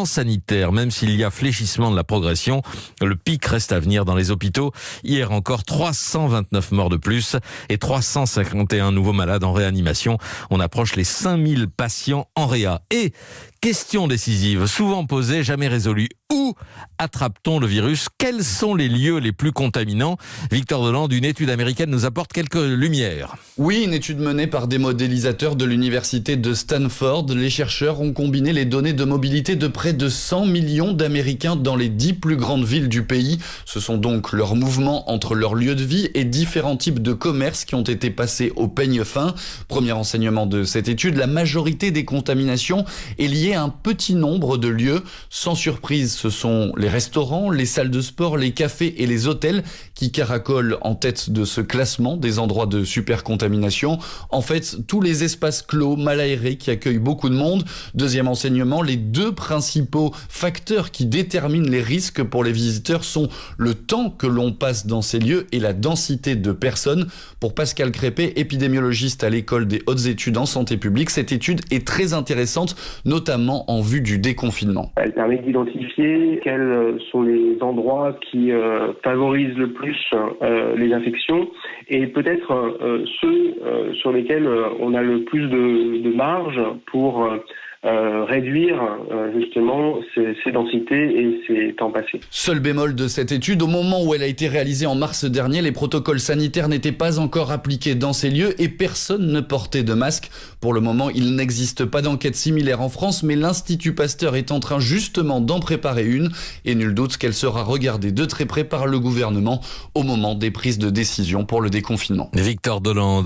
sanitaire, même s'il y a fléchissement de la progression, le pic reste à venir dans les hôpitaux. Hier encore, 329 morts de plus et 351 nouveaux malades en réanimation. On approche les 5000 patients en réa. Et question décisive, souvent posée, jamais résolue. Où attrape-t-on le virus? Quels sont les lieux les plus contaminants? Victor Deland, d'une étude américaine, nous apporte quelques lumières. Oui, une étude menée par des modélisateurs de l'université de Stanford. Les chercheurs ont combiné les données de mobilité de près de 100 millions d'Américains dans les 10 plus grandes villes du pays. Ce sont donc leurs mouvements entre leurs lieux de vie et différents types de commerces qui ont été passés au peigne fin. Premier enseignement de cette étude, la majorité des contaminations est liée à un petit nombre de lieux. Sans surprise, ce sont les restaurants, les salles de sport, les cafés et les hôtels qui caracolent en tête de ce classement des endroits de supercontamination. En fait, tous les espaces clos, mal aérés, qui accueillent beaucoup de monde. Deuxième enseignement, les deux principaux facteurs qui déterminent les risques pour les visiteurs sont le temps que l'on passe dans ces lieux et la densité de personnes. Pour Pascal Crépé, épidémiologiste à l'école des hautes études en santé publique, cette étude est très intéressante, notamment en vue du déconfinement. Elle permet d'identifier quels sont les endroits qui favorisent le plus les infections et peut-être ceux sur lesquels on a le plus de marge pour réduire justement ces densités et ces temps passés. Seul bémol de cette étude, au moment où elle a été réalisée en mars dernier, les protocoles sanitaires n'étaient pas encore appliqués dans ces lieux et personne ne portait de masque. Pour le moment, il n'existe pas d'enquête similaire en France, mais l'Institut Pasteur est en train justement d'en préparer une et nul doute qu'elle sera regardée de très près par le gouvernement au moment des prises de décision pour le déconfinement. Victor Deland.